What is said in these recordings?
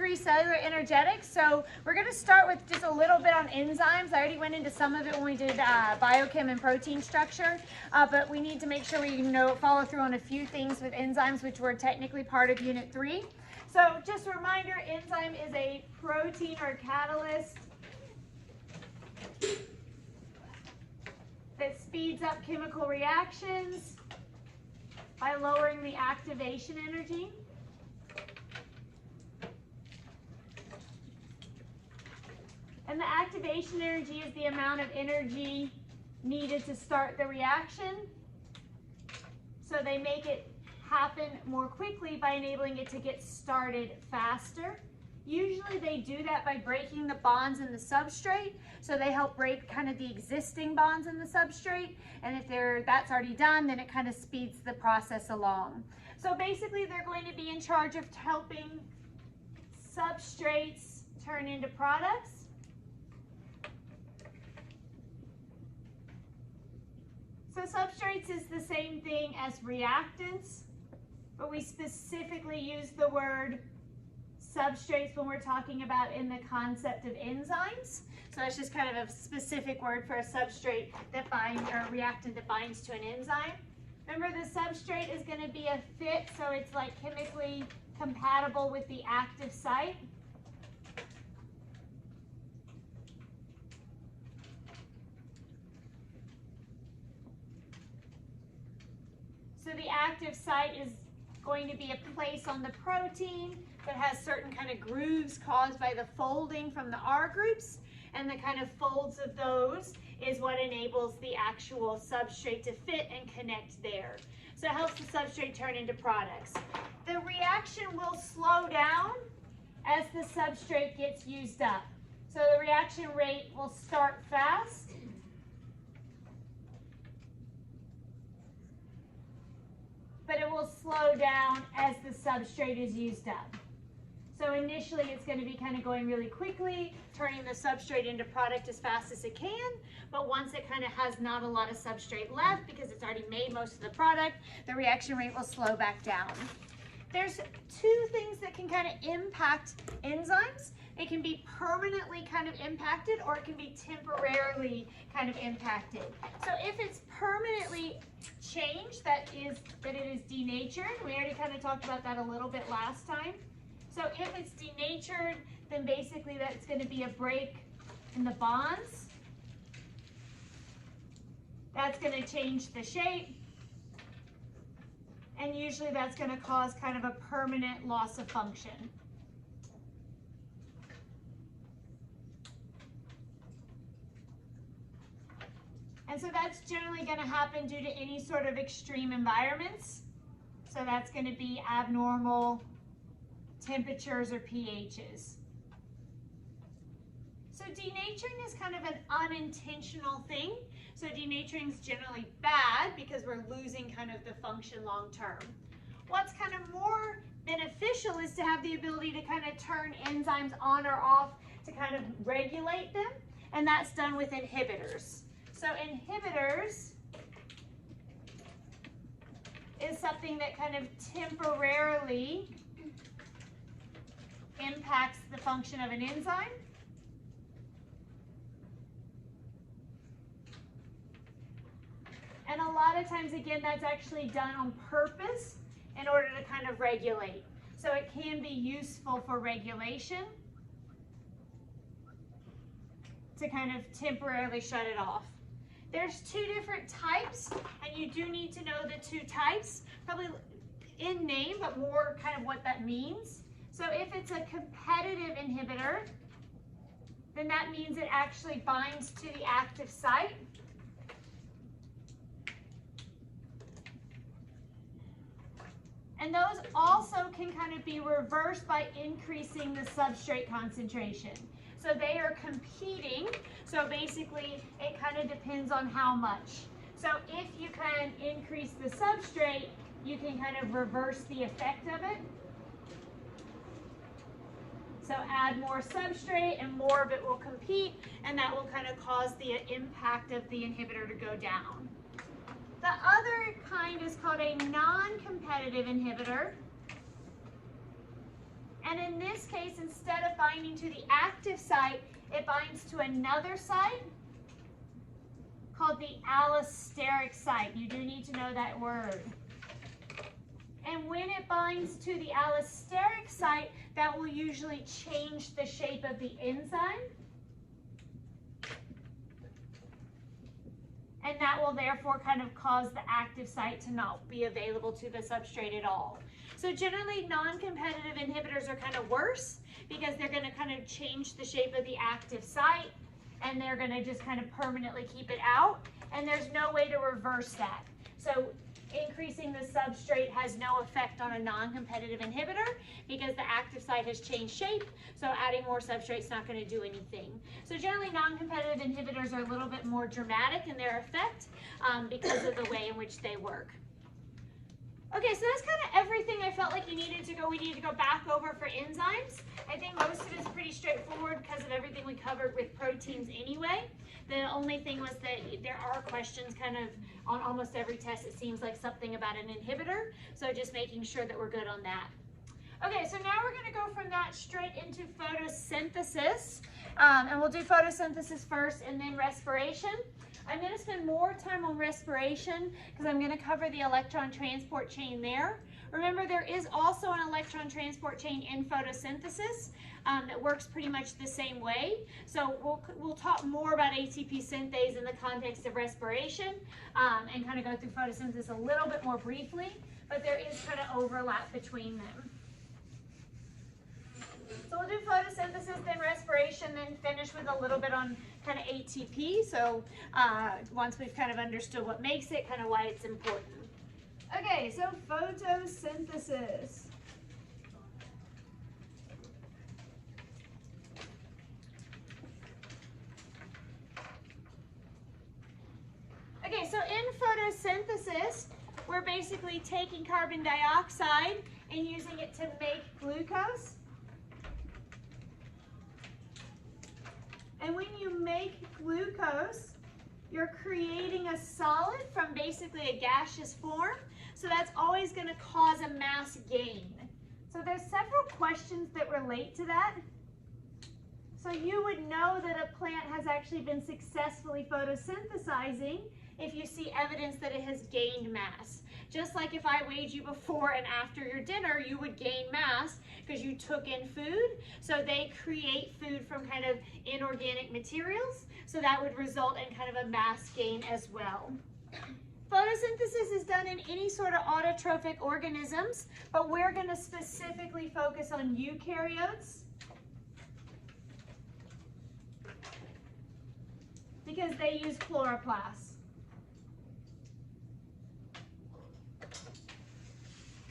3, cellular energetics. So we're going to start with just a little bit on enzymes. I already went into some of it when we did biochem and protein structure, but we need to make sure we follow through on a few things with enzymes, which were technically part of Unit 3. So just a reminder, enzyme is a protein or catalyst that speeds up chemical reactions by lowering the activation energy. And the activation energy is the amount of energy needed to start the reaction. So they make it happen more quickly by enabling it to get started faster. Usually they do that by breaking the bonds in the substrate. So they help break kind of the existing bonds in the substrate. And if that's already done, then it kind of speeds the process along. So basically they're going to be in charge of helping substrates turn into products. So substrates is the same thing as reactants, but we specifically use the word substrates when we're talking about in the concept of enzymes. So it's just kind of a specific word for a substrate that binds, or a reactant that binds to an enzyme. Remember, the substrate is going to be a fit, so it's like chemically compatible with the active site. So the active site is going to be a place on the protein that has certain kind of grooves caused by the folding from the R groups, and the kind of folds of those is what enables the actual substrate to fit and connect there. So it helps the substrate turn into products. The reaction will slow down as the substrate gets used up. So the reaction rate will start fast, but it will slow down as the substrate is used up. So initially it's going to be kind of going really quickly, turning the substrate into product as fast as it can, but once it kind of has not a lot of substrate left because it's already made most of the product, the reaction rate will slow back down. There's two things that can kind of impact enzymes. It can be permanently kind of impacted, or it can be temporarily kind of impacted. So if it's permanently changed, that it is denatured. We already kind of talked about that a little bit last time. So if it's denatured, then basically that's going to be a break in the bonds. That's going to change the shape. And usually that's going to cause kind of a permanent loss of function. And so that's generally going to happen due to any sort of extreme environments. So that's going to be abnormal temperatures or pHs. So denaturing is kind of an unintentional thing. So denaturing is generally bad because we're losing kind of the function long term. What's kind of more beneficial is to have the ability to kind of turn enzymes on or off to kind of regulate them, and that's done with inhibitors. So inhibitors is something that kind of temporarily impacts the function of an enzyme. And a lot of times, again, that's actually done on purpose in order to kind of regulate. So it can be useful for regulation to kind of temporarily shut it off. There's two different types, and you do need to know the two types, probably in name, but more kind of what that means. So if it's a competitive inhibitor, then that means it actually binds to the active site. And those also can kind of be reversed by increasing the substrate concentration. So they are competing. So basically, it kind of depends on how much. So if you can increase the substrate, you can kind of reverse the effect of it. So add more substrate and more of it will compete, and that will kind of cause the impact of the inhibitor to go down. The other kind is called a non-competitive inhibitor. And in this case, instead of binding to the active site, it binds to another site called the allosteric site. You do need to know that word. And when it binds to the allosteric site, that will usually change the shape of the enzyme. And that will therefore kind of cause the active site to not be available to the substrate at all. So generally, non-competitive inhibitors are kind of worse because they're going to kind of change the shape of the active site, and they're going to just kind of permanently keep it out, and there's no way to reverse that. So increasing the substrate has no effect on a non-competitive inhibitor because the active site has changed shape, so adding more substrate is not going to do anything. So generally, non-competitive inhibitors are a little bit more dramatic in their effect because of the way in which they work. Okay, so that's kind of everything I felt like we needed to go back over for enzymes. I think most of it's pretty straightforward because of everything we covered with proteins anyway. The only thing was that there are questions kind of on almost every test, it seems like something about an inhibitor. So just making sure that we're good on that. Okay, so now we're going to go from that straight into photosynthesis. And we'll do photosynthesis first and then respiration. I'm going to spend more time on respiration because I'm going to cover the electron transport chain there. Remember, there is also an electron transport chain in photosynthesis that works pretty much the same way. So we'll talk more about ATP synthase in the context of respiration and kind of go through photosynthesis a little bit more briefly, but there is kind of overlap between them. So we'll do photosynthesis, then respiration, then finish with a little bit on kind of ATP. So once we've kind of understood what makes it, kind of why it's important. Okay, so photosynthesis. Okay, so in photosynthesis, we're basically taking carbon dioxide and using it to make glucose. And when you make glucose, you're creating a solid from basically a gaseous form. So that's always going to cause a mass gain. So there's several questions that relate to that. So you would know that a plant has actually been successfully photosynthesizing if you see evidence that it has gained mass. Just like if I weighed you before and after your dinner, you would gain mass because you took in food. So they create food from kind of inorganic materials. So that would result in kind of a mass gain as well. Photosynthesis is done in any sort of autotrophic organisms, but we're going to specifically focus on eukaryotes because they use chloroplasts.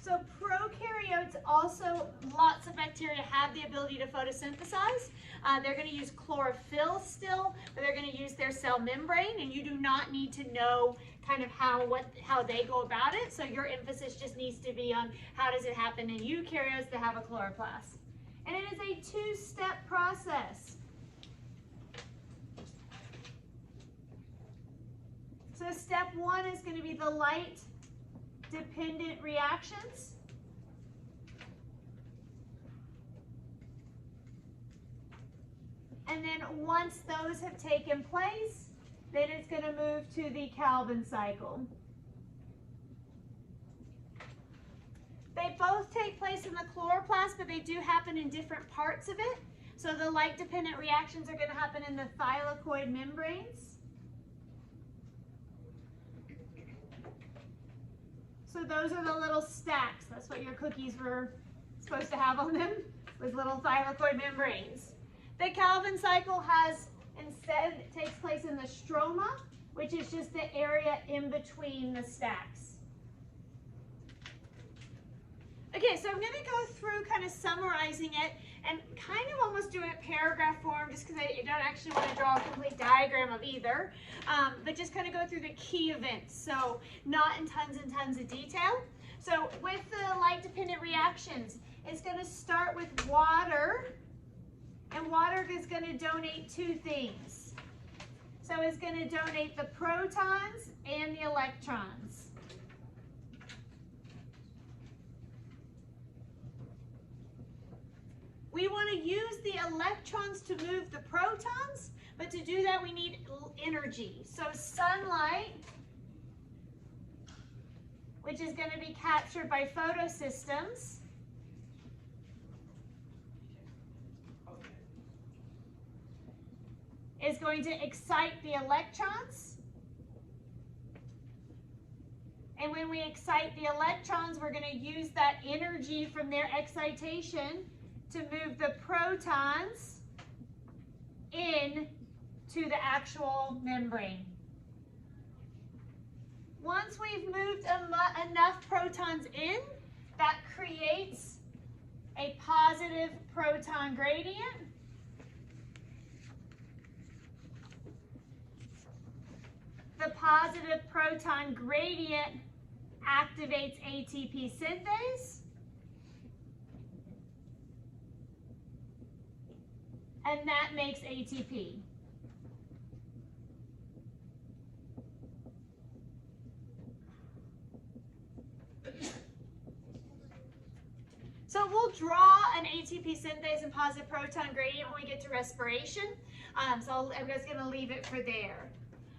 So prokaryotes also, lots of bacteria have the ability to photosynthesize. They're going to use chlorophyll still, but they're going to use their cell membrane, and you do not need to know kind of how they go about it. So your emphasis just needs to be on how does it happen in eukaryotes that have a chloroplast. And it is a two-step process. So step one is going to be the light dependent reactions. And then once those have taken place, then it's going to move to the Calvin cycle. They both take place in the chloroplast, but they do happen in different parts of it. So the light dependent reactions are going to happen in the thylakoid membranes. So those are the little stacks. That's what your cookies were supposed to have on them, with little thylakoid membranes. The Calvin cycle instead takes place in the stroma, which is just the area in between the stacks. Okay, so I'm going to go through kind of summarizing it and kind of almost do it in paragraph form just because I don't actually want to draw a complete diagram of either, but just kind of go through the key events, so not in tons and tons of detail. So with the light-dependent reactions, it's going to start with water, and water is going to donate two things. So it's going to donate the protons and the electrons. We want to use the electrons to move the protons, but to do that we need energy. So sunlight, which is going to be captured by photosystems, is going to excite the electrons. And when we excite the electrons, we're going to use that energy from their excitation to move the protons in to the actual membrane. Once we've moved enough protons in, that creates a positive proton gradient. The positive proton gradient activates ATP synthase. And that makes ATP. So we'll draw an ATP synthase and positive proton gradient when we get to respiration. I'm just going to leave it for there.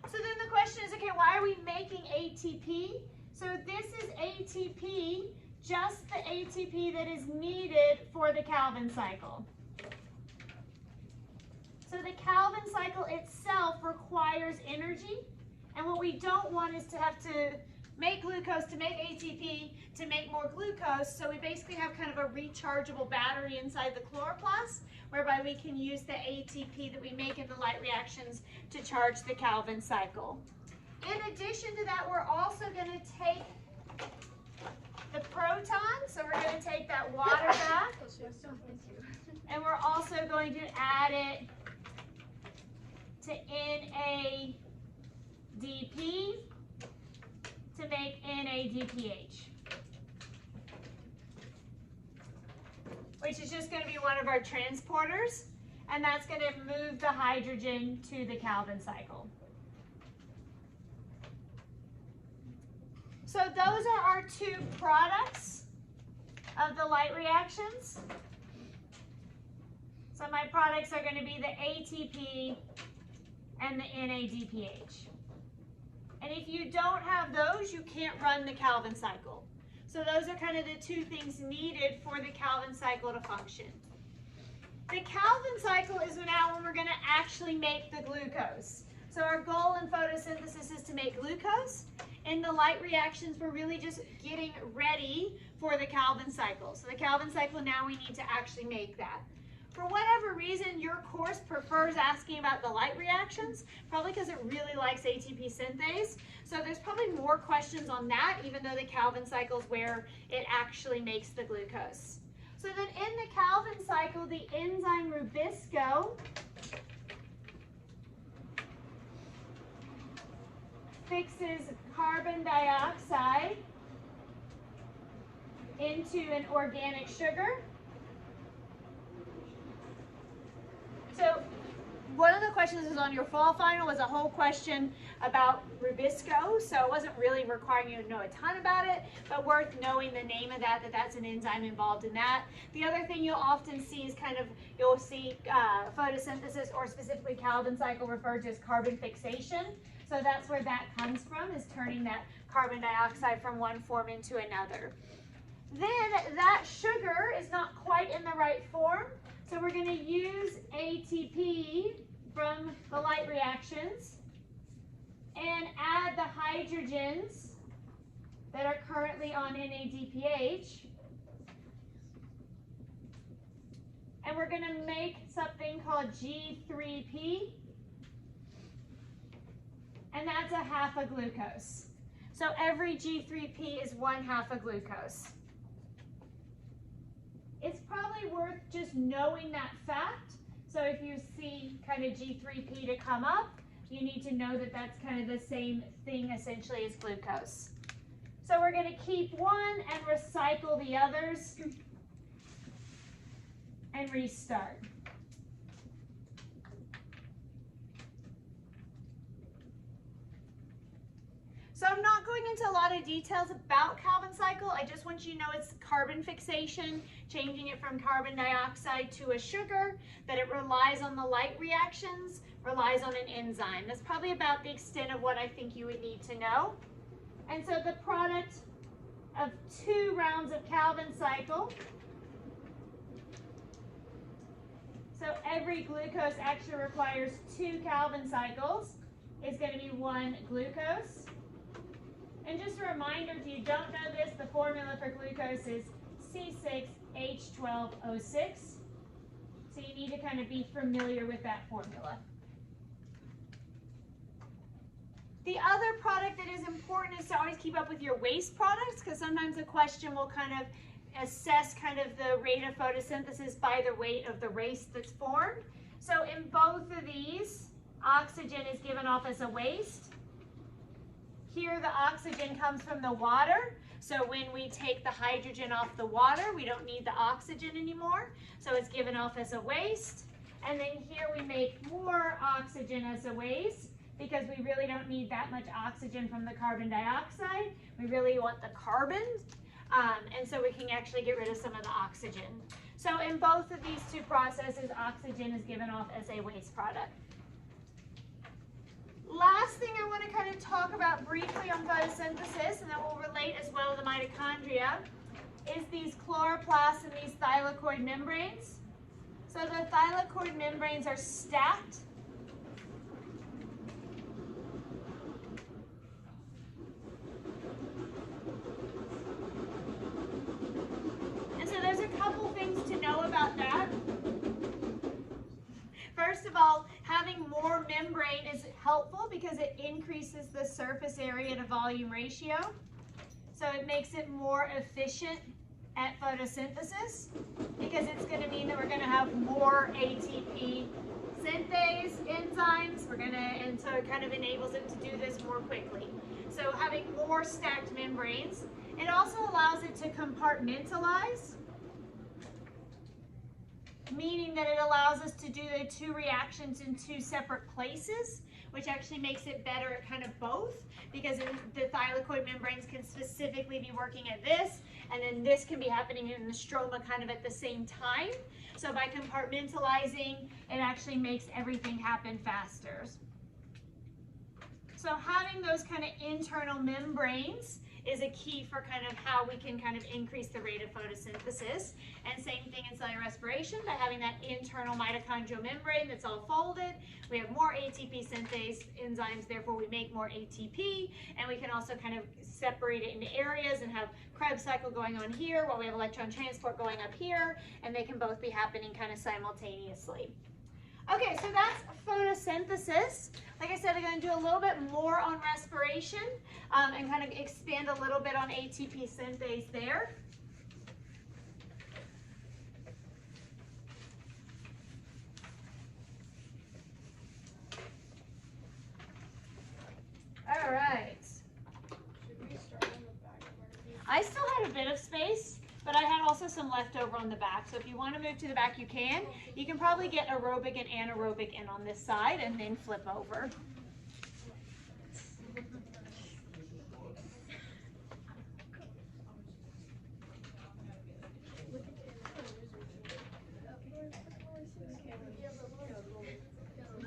So then the question is, okay, why are we making ATP? So this is ATP, just the ATP that is needed for the Calvin cycle. So the Calvin cycle itself requires energy, and what we don't want is to have to make glucose to make ATP to make more glucose. So we basically have kind of a rechargeable battery inside the chloroplast, whereby we can use the ATP that we make in the light reactions to charge the Calvin cycle. In addition to that, we're also going to take the proton, so we're going to take that water back, and we're also going to add it to NADP to make NADPH, which is just going to be one of our transporters, and that's going to move the hydrogen to the Calvin cycle. So those are our two products of the light reactions. So my products are going to be the ATP and the NADPH. And if you don't have those, you can't run the Calvin cycle. So those are kind of the two things needed for the Calvin cycle to function. The Calvin cycle is now when we're going to actually make the glucose. So our goal in photosynthesis is to make glucose. In the light reactions, we're really just getting ready for the Calvin cycle. So the Calvin cycle, now we need to actually make that. For whatever reason, your course prefers asking about the light reactions, probably because it really likes ATP synthase. So there's probably more questions on that, even though the Calvin cycle is where it actually makes the glucose. So then in the Calvin cycle, the enzyme Rubisco fixes carbon dioxide into an organic sugar. So one of the questions that was on your fall final was a whole question about Rubisco. So it wasn't really requiring you to know a ton about it, but worth knowing the name of that, that's an enzyme involved in that. The other thing you'll often see is you'll see photosynthesis, or specifically Calvin cycle, referred to as carbon fixation. So that's where that comes from, is turning that carbon dioxide from one form into another. Then that sugar is not quite in the right form. So we're going to use ATP from the light reactions and add the hydrogens that are currently on NADPH. And we're going to make something called G3P. And that's a half a glucose. So every G3P is 1/2 a glucose. It's probably worth just knowing that fact. So if you see kind of G3P to come up, you need to know that that's kind of the same thing essentially as glucose. So we're going to keep one and recycle the others and restart. So I'm not going into a lot of details about Calvin cycle. I just want you to know it's carbon fixation, changing it from carbon dioxide to a sugar, that it relies on the light reactions, relies on an enzyme. That's probably about the extent of what I think you would need to know. And so the product of 2 rounds of Calvin cycle, so every glucose actually requires 2 Calvin cycles, is going to be 1 glucose. And just a reminder, if you don't know this, the formula for glucose is C6H12O6. So you need to kind of be familiar with that formula. The other product that is important is to always keep up with your waste products, because sometimes a question will kind of assess kind of the rate of photosynthesis by the rate of the waste that's formed. So in both of these, oxygen is given off as a waste. Here the oxygen comes from the water. So when we take the hydrogen off the water, we don't need the oxygen anymore. So it's given off as a waste. And then here we make more oxygen as a waste, because we really don't need that much oxygen from the carbon dioxide. We really want the carbon. And so we can actually get rid of some of the oxygen. So in both of these 2 processes, oxygen is given off as a waste product. Last thing I want to kind of talk about briefly on photosynthesis, and that will relate as well to the mitochondria, is these chloroplasts and these thylakoid membranes. So the thylakoid membranes are stacked. And so there's a couple things to know about that. First of all, having more membrane is helpful because it increases the surface area to volume ratio. So it makes it more efficient at photosynthesis, because it's going to mean that we're going to have more ATP synthase enzymes. And so it kind of enables it to do this more quickly. So having more stacked membranes. It also allows it to compartmentalize, meaning that it allows us to do the 2 reactions in 2 separate places, which actually makes it better at kind of both, because the thylakoid membranes can specifically be working at this, and then this can be happening in the stroma kind of at the same time. So by compartmentalizing, it actually makes everything happen faster. So having those kind of internal membranes is a key for kind of how we can kind of increase the rate of photosynthesis. And same thing in cellular respiration, by having that internal mitochondrial membrane that's all folded, we have more ATP synthase enzymes, therefore we make more ATP, and we can also kind of separate it into areas and have Krebs cycle going on here while we have electron transport going up here, and they can both be happening kind of simultaneously. Okay, so that's photosynthesis. Like I said, I'm going to do a little bit more on respiration and kind of expand a little bit on ATP synthase there. All right. Should we start on the back part? I still had a bit of space, but I had also some left over on the back. So if you want to move to the back, you can. You can probably get aerobic and anaerobic in on this side and then flip over.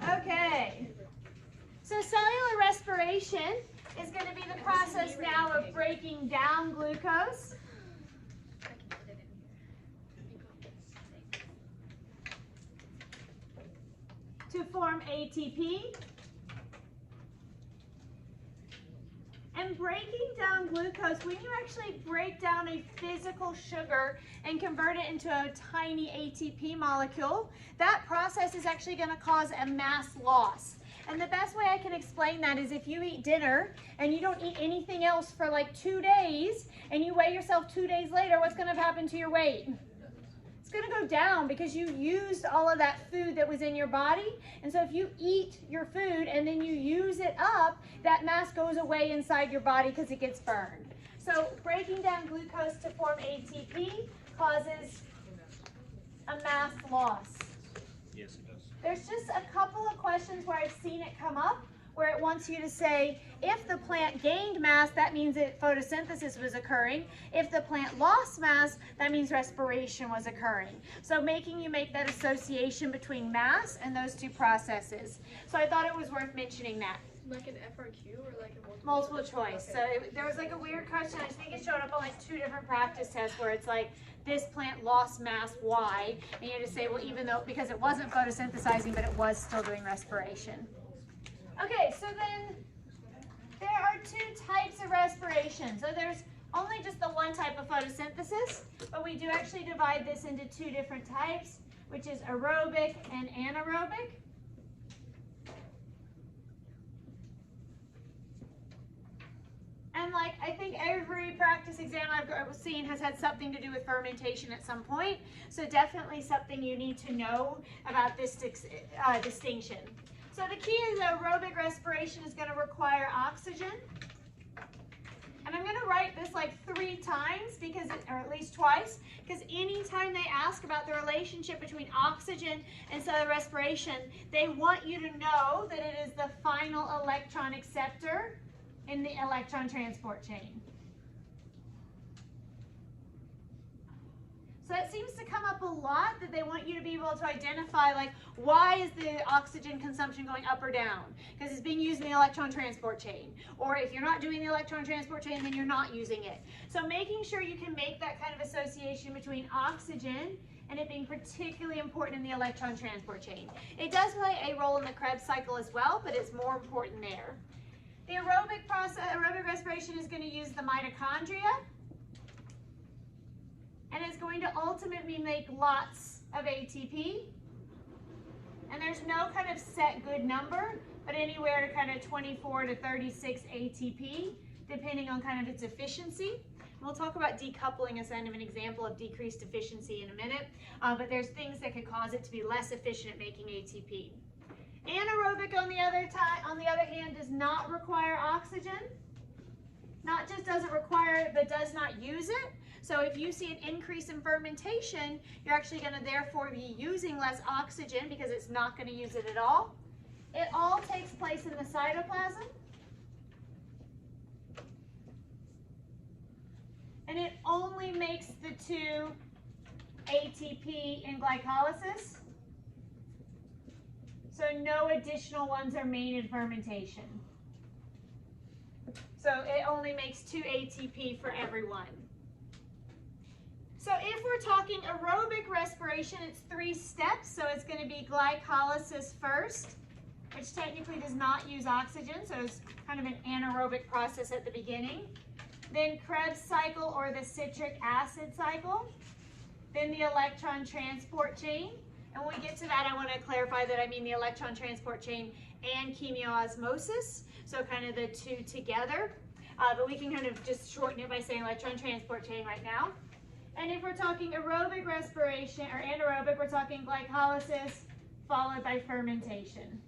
Okay. So cellular respiration is going to be the process now of breaking down glucose. To form ATP. And breaking down glucose, when you actually break down a physical sugar and convert it into a tiny ATP molecule, that process is actually going to cause a mass loss. And the best way I can explain that is if you eat dinner and you don't eat anything else for like 2 days and you weigh yourself 2 days later, what's going to happen to your weight? It's going to go down because you used all of that food that was in your body. And so if you eat your food and then you use it up, that mass goes away inside your body because it gets burned. So breaking down glucose to form ATP causes a mass loss. Yes, it does. There's just a couple of questions where I've seen it come up where it wants you to say, if the plant gained mass, that means that photosynthesis was occurring. If the plant lost mass, that means respiration was occurring. So making you make that association between mass and those two processes. So I thought it was worth mentioning that. Like an FRQ or like a Multiple choice. Okay. So there was like a weird question. I think it showed up on like 2 different practice tests where it's like, this plant lost mass, why? And you had to say, well, even though, because it wasn't photosynthesizing, but it was still doing respiration. Okay, so then there are 2 types of respiration. So there's only just the one type of photosynthesis, but we do actually divide this into 2 different types, which is aerobic and anaerobic. And like, I think every practice exam I've seen has had something to do with fermentation at some point. So definitely something you need to know about this distinction. So the key is aerobic respiration is going to require oxygen. And I'm going to write this like 3 times, because or at least twice, because anytime they ask about the relationship between oxygen and cellular respiration, they want you to know that it is the final electron acceptor in the electron transport chain. So it seems to come up a lot, that they want you to be able to identify, like, why is the oxygen consumption going up or down? Because it's being used in the electron transport chain. Or if you're not doing the electron transport chain, then you're not using it. So making sure you can make that kind of association between oxygen and it being particularly important in the electron transport chain. It does play a role in the Krebs cycle as well, but it's more important there. The aerobic process, aerobic respiration, is going to use the mitochondria, and it's going to ultimately make lots of ATP. And there's no kind of set good number, but anywhere to kind of 24 to 36 ATP, depending on kind of its efficiency. And we'll talk about decoupling as kind of an example of decreased efficiency in a minute, but there's things that could cause it to be less efficient at making ATP. Anaerobic, on the other hand, does not require oxygen. Not just doesn't require it, but does not use it. So if you see an increase in fermentation, you're actually going to therefore be using less oxygen because it's not going to use it at all. It all takes place in the cytoplasm. And it only makes the 2 ATP in glycolysis. So no additional ones are made in fermentation. So it only makes 2 ATP for every one. So if we're talking aerobic respiration, it's 3 steps. So it's going to be glycolysis first, which technically does not use oxygen. So it's kind of an anaerobic process at the beginning. Then Krebs cycle, or the citric acid cycle. Then the electron transport chain. And when we get to that, I want to clarify that I mean the electron transport chain and chemiosmosis, so kind of the 2 together. But we can kind of just shorten it by saying electron transport chain right now. And if we're talking aerobic respiration, or anaerobic, we're talking glycolysis followed by fermentation.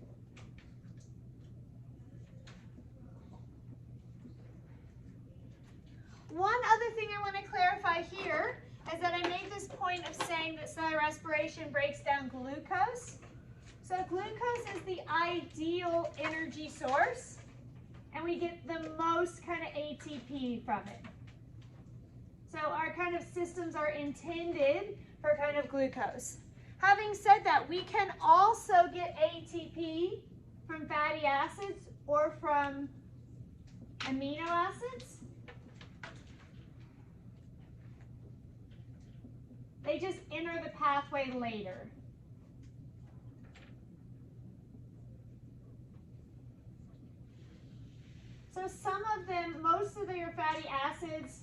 One other thing I want to clarify here is that I made this point of saying that cellular respiration breaks down glucose. So glucose is the ideal energy source, and we get the most kind of ATP from it. So our kind of systems are intended for kind of glucose. Having said that, we can also get ATP from fatty acids or from amino acids. They just enter the pathway later. So some of them, most of your fatty acids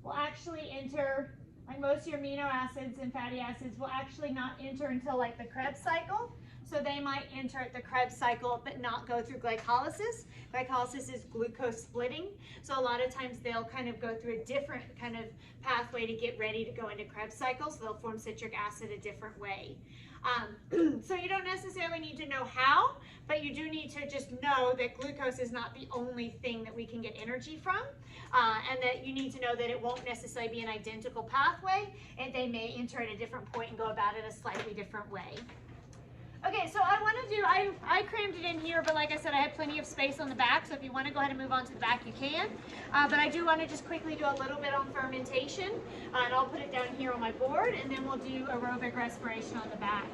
will actually enter, like most of your amino acids and fatty acids will actually not enter until like the Krebs cycle. So they might enter at the Krebs cycle but not go through glycolysis. Glycolysis is glucose splitting. So a lot of times they'll kind of go through a different kind of pathway to get ready to go into Krebs cycle. So they'll form citric acid a different way. So you don't necessarily need to know how, but you do need to just know that glucose is not the only thing that we can get energy from, and that you need to know that it won't necessarily be an identical pathway, and they may enter at a different point and go about it a slightly different way. Okay, so I want to do, I crammed it in here, but like I said, I had plenty of space on the back, so if you want to go ahead and move on to the back, you can. But I do want to just quickly do a little bit on fermentation, and I'll put it down here on my board, and then we'll do aerobic respiration on the back.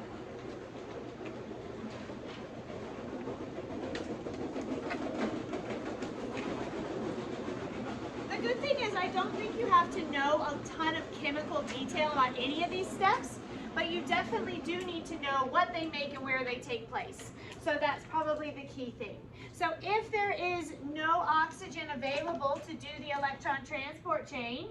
The good thing is I don't think you have to know a ton of chemical detail about any of these steps, but you definitely do need to know what they make and where they take place. So that's probably the key thing. So if there is no oxygen available to do the electron transport chain,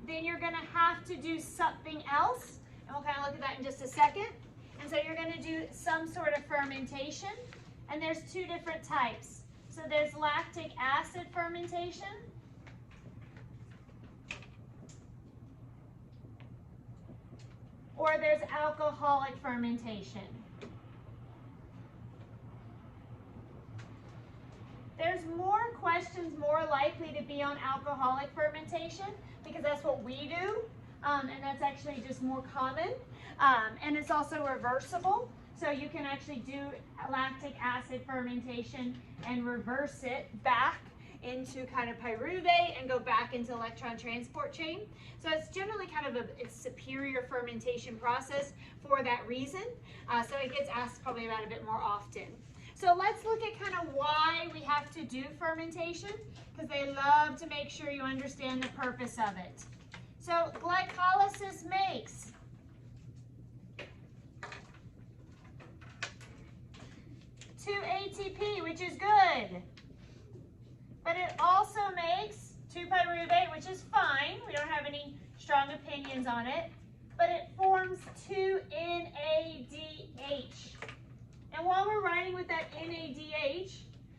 then you're going to have to do something else. And we'll kind of look at that in just a second. And so you're going to do some sort of fermentation. And there's two different types. So there's lactic acid fermentation. Or there's alcoholic fermentation. There's more questions more likely to be on alcoholic fermentation because that's what we do, and that's actually just more common, and it's also reversible. So you can actually do lactic acid fermentation and reverse it back into kind of pyruvate and go back into electron transport chain. So it's generally kind of a superior fermentation process for that reason. So it gets asked probably about a bit more often. So let's look at kind of why we have to do fermentation, because they love to make sure you understand the purpose of it. So glycolysis makes 2 ATP, which is good. But it also makes 2 pyruvate, which is fine. We don't have any strong opinions on it. But it forms 2 NADH. And while we're writing with that NADH,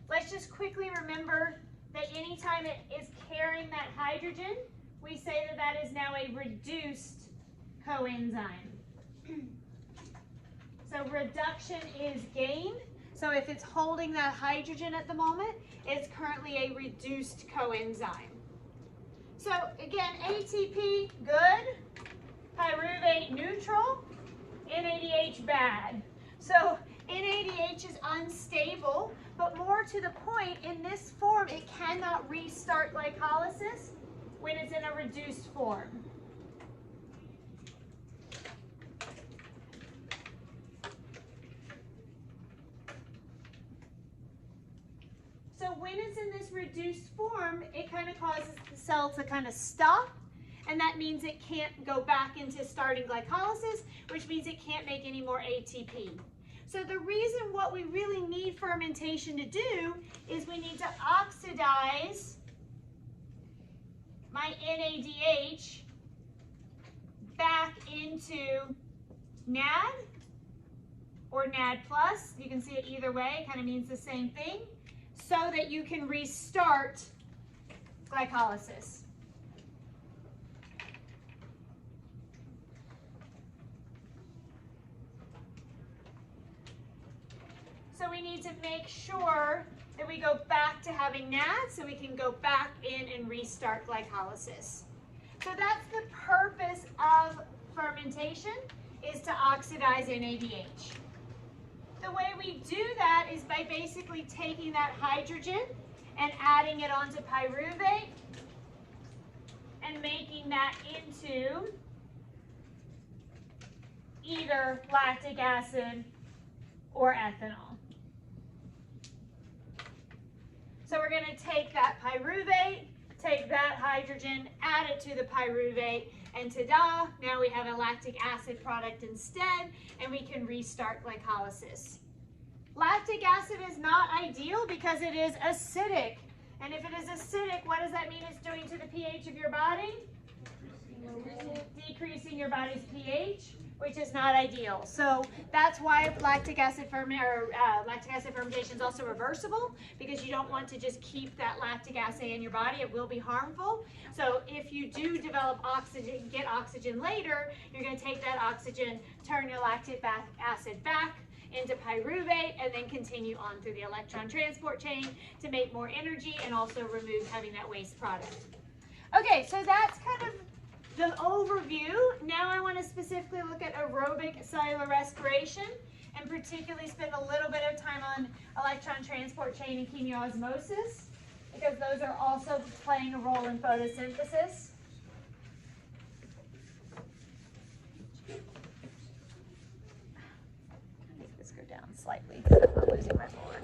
let's just quickly remember that anytime it is carrying that hydrogen, we say that that is now a reduced coenzyme. So reduction is gain. So if it's holding that hydrogen at the moment, it's currently a reduced coenzyme. So again, ATP, good. Pyruvate, neutral. NADH, bad. So NADH is unstable, but more to the point, in this form, it cannot restart glycolysis when it's in a reduced form. So when it's in this reduced form, it kind of causes the cell to kind of stop, and that means it can't go back into starting glycolysis, which means it can't make any more ATP. So the reason what we really need fermentation to do is we need to oxidize my NADH back into NAD or NAD+. You can see it either way, it kind of means the same thing, so that you can restart glycolysis. So we need to make sure that we go back to having NAD so we can go back in and restart glycolysis. So that's the purpose of fermentation, is to oxidize NADH. The way we do that is by basically taking that hydrogen and adding it onto pyruvate and making that into either lactic acid or ethanol. So we're going to take that pyruvate, take that hydrogen, add it to the pyruvate, and ta-da, now we have a lactic acid product instead, and we can restart glycolysis. Lactic acid is not ideal because it is acidic. And if it is acidic, what does that mean it's doing to the pH of your body? Decreasing your body's pH, which is not ideal. So that's why lactic acid fermentation is also reversible, because you don't want to just keep that lactic acid in your body. It will be harmful. So if you do develop oxygen, get oxygen later, you're going to take that oxygen, turn your lactic acid back into pyruvate, and then continue on through the electron transport chain to make more energy and also remove having that waste product. Okay, so that's kind of the overview. Now I want to specifically specifically look at aerobic cellular respiration and particularly spend a little bit of time on electron transport chain and chemiosmosis because those are also playing a role in photosynthesis. Make this go down slightly. I'm losing my board.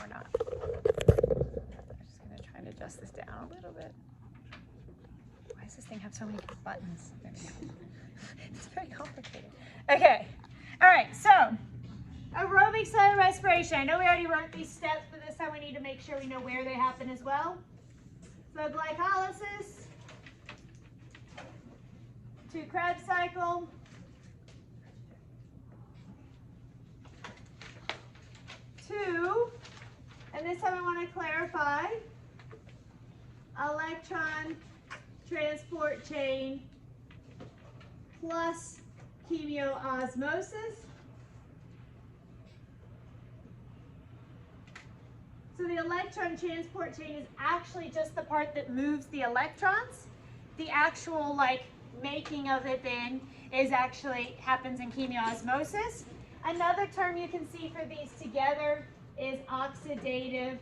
Or not. I'm just going to try to adjust this down a little bit. Why does this thing have so many buttons? There we go. It's very complicated. Okay. All right. So, aerobic cellular respiration. I know we already wrote these steps, but this time we need to make sure we know where they happen as well. So, glycolysis to Krebs cycle. To, and this time I want to clarify, electron transport chain plus chemiosmosis. So the electron transport chain is actually just the part that moves the electrons. The actual making of it then is actually happens in chemiosmosis. Another term you can see for these together is oxidative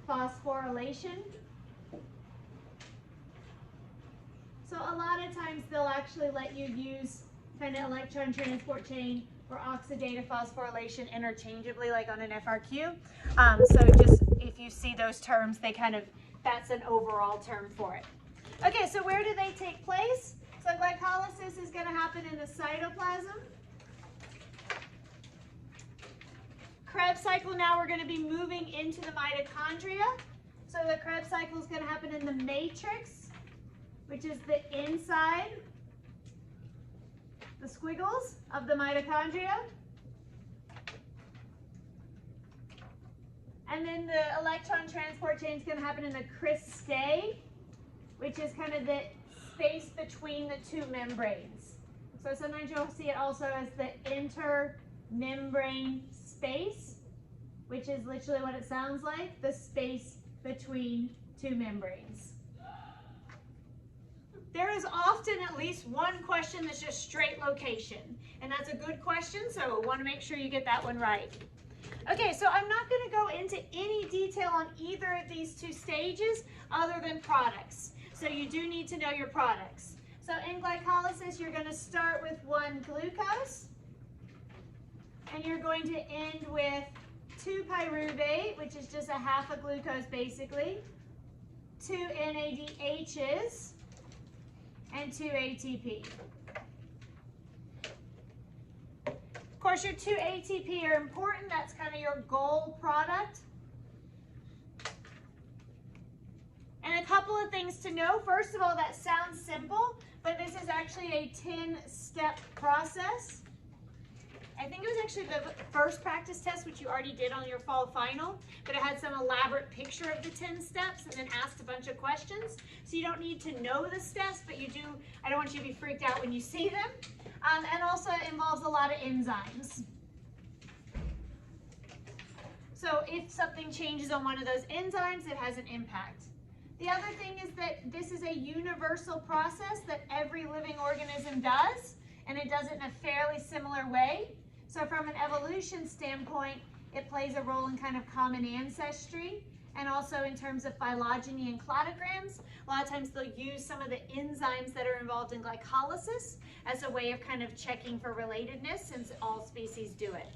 phosphorylation. So a lot of times they'll actually let you use kind of electron transport chain or oxidative phosphorylation interchangeably like on an FRQ. So just if you see those terms, that's an overall term for it. Okay, so where do they take place? So glycolysis is going to happen in the cytoplasm. Krebs cycle, now we're going to be moving into the mitochondria. So the Krebs cycle is going to happen in the matrix, which is the inside, the squiggles of the mitochondria. And then the electron transport chain is going to happen in the cristae, which is kind of the space between the two membranes. So sometimes you'll see it also as the intermembrane space, which is literally what it sounds like, the space between two membranes. There is often at least one question that's just straight location, and that's a good question, so we want to make sure you get that one right. Okay, so I'm not going to go into any detail on either of these two stages other than products. So you do need to know your products. So in glycolysis, you're going to start with 1 glucose, and you're going to end with 2 pyruvate, which is just a half a glucose basically, 2 NADHs, and 2 ATP. Of course, your 2 ATP are important. That's kind of your goal product. And a couple of things to know. First of all, that sounds simple, but this is actually a 10-step process. I think it was actually the first practice test, which you already did on your fall final, but it had some elaborate picture of the 10 steps and then asked a bunch of questions. So you don't need to know the steps, but you do, I don't want you to be freaked out when you see them. And also it involves a lot of enzymes. So if something changes on one of those enzymes, it has an impact. The other thing is that this is a universal process that every living organism does, and it does it in a fairly similar way. So from an evolution standpoint, it plays a role in kind of common ancestry, and also in terms of phylogeny and cladograms. A lot of times they'll use some of the enzymes that are involved in glycolysis as a way of kind of checking for relatedness, since all species do it.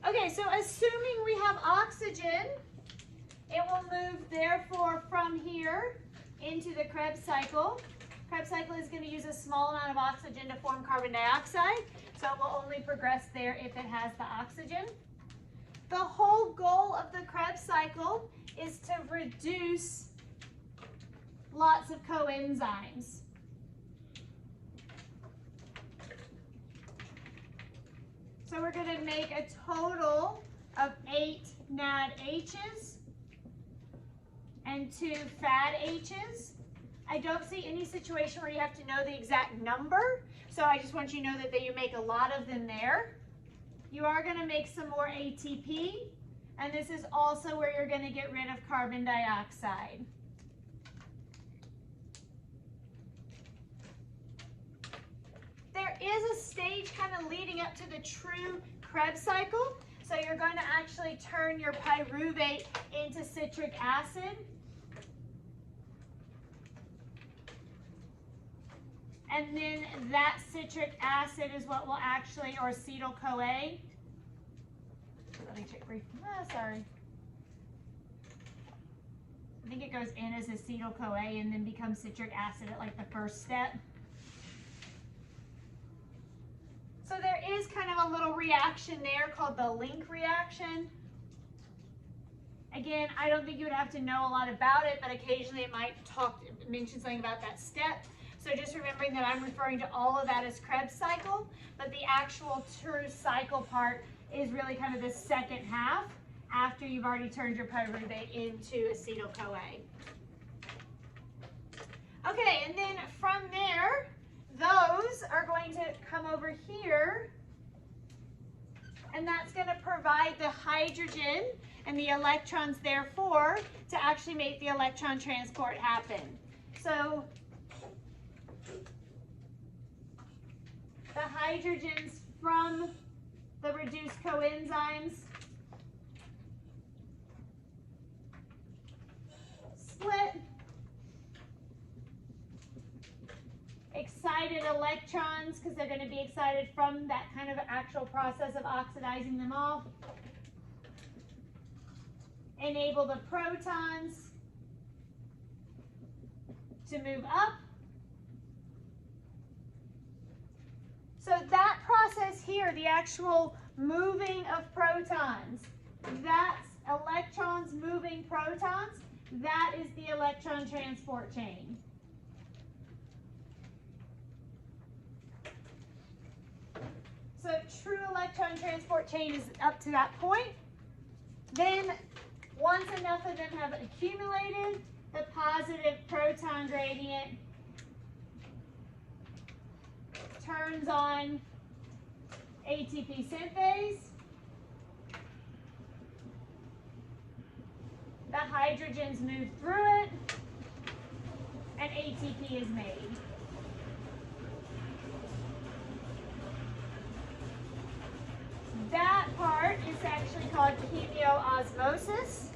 Okay, so assuming we have oxygen, it will move therefore from here into the Krebs cycle. Krebs cycle is going to use a small amount of oxygen to form carbon dioxide, so it will only progress there if it has the oxygen. The whole goal of the Krebs cycle is to reduce lots of coenzymes. So we're going to make a total of 8 NADHs and 2 FADHs. I don't see any situation where you have to know the exact number, so I just want you to know that you make a lot of them there. You are going to make some more ATP, and this is also where you're going to get rid of carbon dioxide. the stage kind of leading up to the true Krebs cycle. So you're going to actually turn your pyruvate into citric acid. And then that citric acid is what will actually, or acetyl-CoA. Let me check briefly. Oh, sorry. I think it goes in as acetyl-CoA and then becomes citric acid at like the first step. So there is kind of a little reaction there called the link reaction. Again, I don't think you would have to know a lot about it, but occasionally it might mention something about that step. So just remembering that I'm referring to all of that as Krebs cycle, but the actual true cycle part is really kind of the second half after you've already turned your pyruvate into acetyl-CoA. Okay, and then from there, those are going to come over here, and that's going to provide the hydrogen and the electrons, therefore, to actually make the electron transport happen. So the hydrogens from the reduced coenzymes split. Excited electrons, because they're going to be excited from that kind of actual process of oxidizing them off. Enable the protons to move up. So that process here, the actual moving of protons, that's electrons moving protons, that is the electron transport chain. So true electron transport chain is up to that point. Then once enough of them have accumulated, the positive proton gradient turns on ATP synthase. The hydrogens move through it, and ATP is made. That part is actually called chemioosmosis.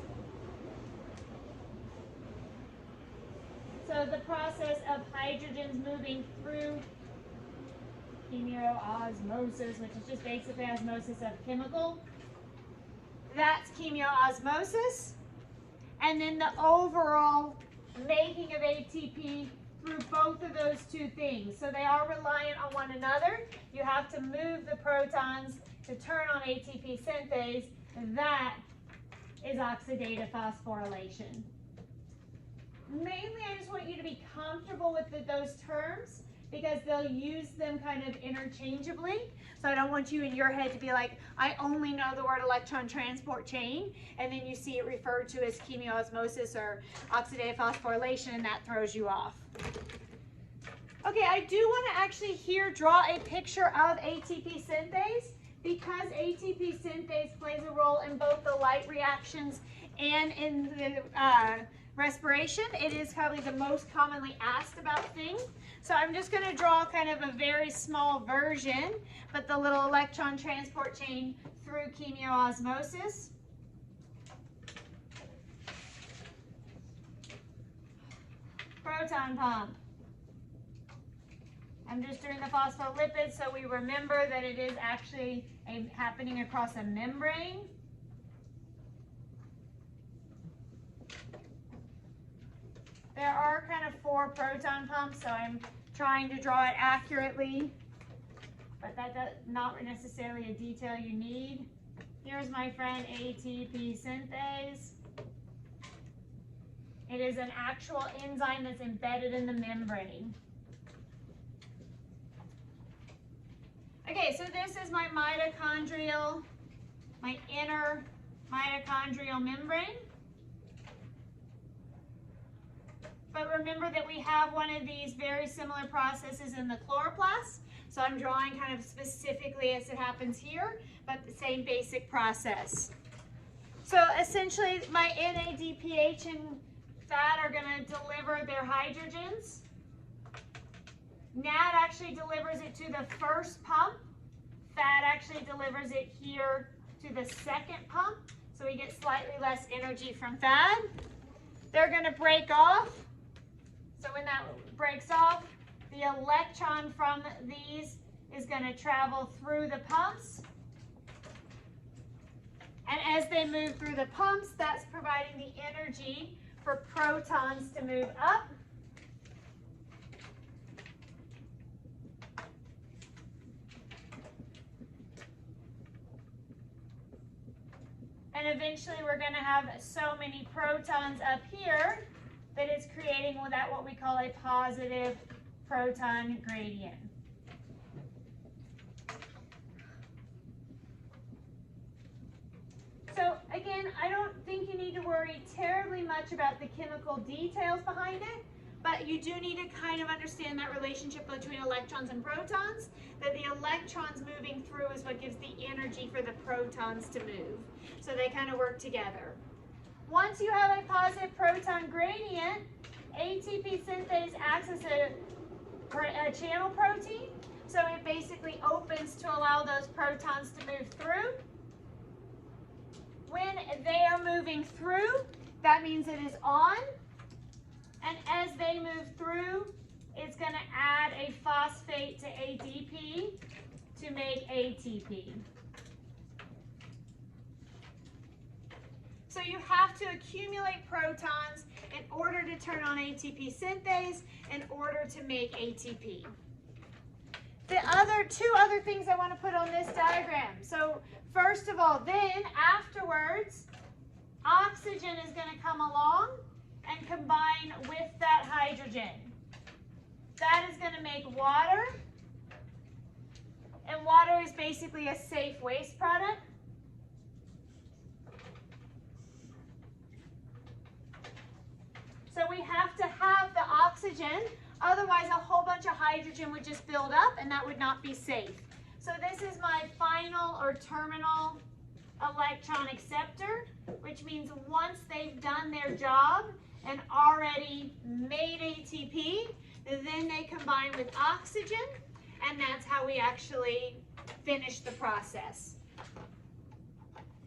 So the process of hydrogens moving through chemioosmosis, which is just basically osmosis of chemical. That's chemioosmosis. And then the overall making of ATP through both of those two things. So they are reliant on one another. You have to move the protons to turn on ATP synthase. That is oxidative phosphorylation. Mainly, I just want you to be comfortable with those terms because they'll use them kind of interchangeably. So I don't want you in your head to be like, I only know the word electron transport chain, and then you see it referred to as chemiosmosis or oxidative phosphorylation, and that throws you off. Okay, I do want to actually here draw a picture of ATP synthase because ATP synthase plays a role in both the light reactions and in the respiration. It is probably the most commonly asked about thing. So I'm just going to draw kind of a very small version, but the little electron transport chain through chemiosmosis. Proton pump. I'm just doing the phospholipids so we remember that it is actually happening across a membrane. There are kind of 4 proton pumps, so I'm trying to draw it accurately, but that's not necessarily a detail you need. Here's my friend ATP synthase. It is an actual enzyme that's embedded in the membrane. Okay, so this is my mitochondrial, my inner mitochondrial membrane. But remember that we have one of these very similar processes in the chloroplast. So I'm drawing kind of specifically as it happens here, but the same basic process. So essentially my NADPH and fat are going to deliver their hydrogens. NAD actually delivers it to the first pump. Fat actually delivers it here to the second pump. So we get slightly less energy from fat. They're going to break off. So when that breaks off, the electron from these is going to travel through the pumps. And as they move through the pumps, that's providing the energy for protons to move up. And eventually we're going to have so many protons up here that it's creating what we call a positive proton gradient. So again, I don't think you need to worry terribly much about the chemical details behind it, but you do need to kind of understand that relationship between electrons and protons, that the electrons moving through is what gives the energy for the protons to move. So they kind of work together. Once you have a positive proton gradient, ATP synthase acts as a channel protein. So it basically opens to allow those protons to move through. When they are moving through, that means it is on. And as they move through, it's going to add a phosphate to ADP to make ATP. So you have to accumulate protons in order to turn on ATP synthase, in order to make ATP. The two other things I want to put on this diagram. So first of all, then afterwards, oxygen is going to come along and combine with that hydrogen. That is going to make water. And water is basically a safe waste product. So we have to have the oxygen, otherwise a whole bunch of hydrogen would just build up and that would not be safe. So this is my final or terminal electron acceptor, which means once they've done their job and already made ATP, then they combine with oxygen, and that's how we actually finish the process.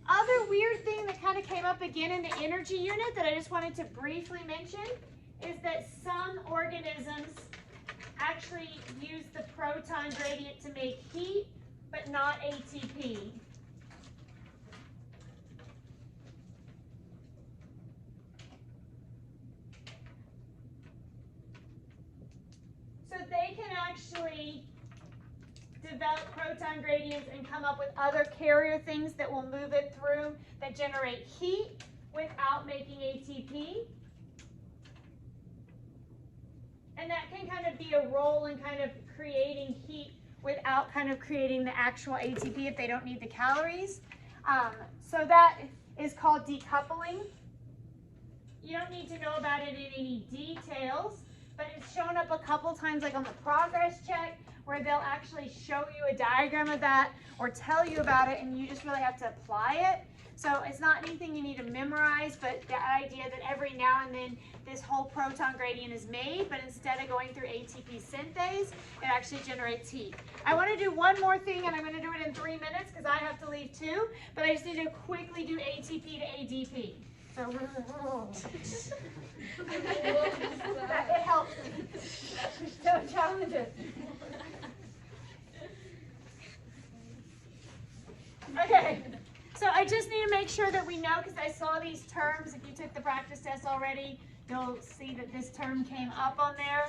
Other weird thing that kind of came up again in the energy unit that I just wanted to briefly mention is that some organisms actually use the proton gradient to make heat, but not ATP. So they can actually develop proton gradients and come up with other carrier things that will move it through that generate heat without making ATP. And that can kind of be a role in kind of creating heat without kind of creating the actual ATP if they don't need the calories. So that is called decoupling. You don't need to know about it in any details, but it's shown up a couple times, like on the progress check, where they'll actually show you a diagram of that or tell you about it, and you just really have to apply it. So it's not anything you need to memorize, but the idea that every now and then this whole proton gradient is made, but instead of going through ATP synthase, it actually generates heat. I want to do one more thing, and I'm going to do it in 3 minutes because I have to leave too, but I just need to quickly do ATP to ADP. So it helps me. So challenges. Okay, so I just need to make sure that we know, because I saw these terms. If you took the practice test already, you'll see that this term came up on there.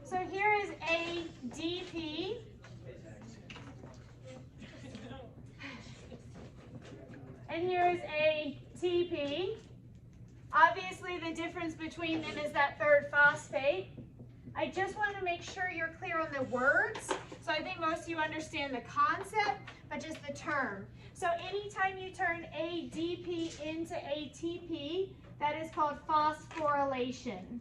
So here is ADP. And here is ATP. Obviously, the difference between them is that third phosphate. I just want to make sure you're clear on the words. So I think most of you understand the concept, but just the term. So anytime you turn ADP into ATP, that is called phosphorylation.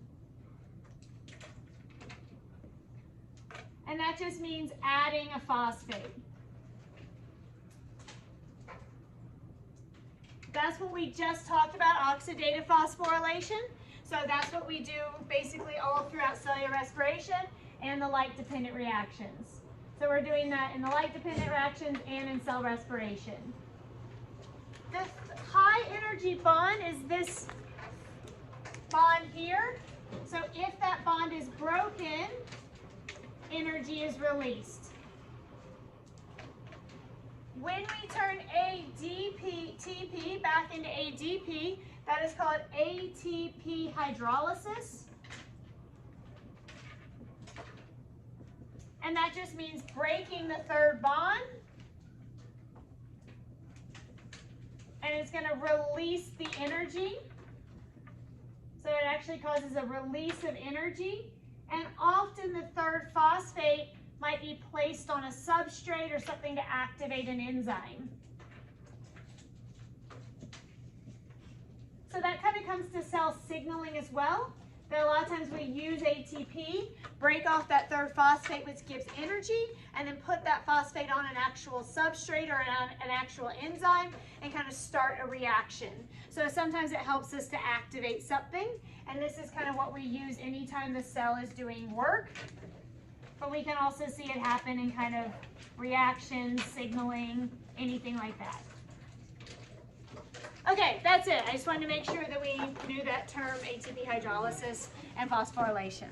And that just means adding a phosphate. That's what we just talked about, oxidative phosphorylation. So that's what we do basically all throughout cellular respiration. and the light-dependent reactions. So we're doing that in the light-dependent reactions and in cell respiration. The high energy bond is this bond here. So if that bond is broken, energy is released. When we turn ATP back into ADP, that is called ATP hydrolysis. And that just means breaking the third bond. And it's going to release the energy. So it actually causes a release of energy. And often the third phosphate might be placed on a substrate or something to activate an enzyme. So that kind of comes to cell signaling as well. That a lot of times we use ATP, break off that third phosphate, which gives energy, and then put that phosphate on an actual substrate or an actual enzyme and kind of start a reaction. So sometimes it helps us to activate something, and this is kind of what we use anytime the cell is doing work. But we can also see it happen in kind of reactions, signaling, anything like that. Okay, that's it. I just wanted to make sure that we knew that term, ATP hydrolysis and phosphorylation.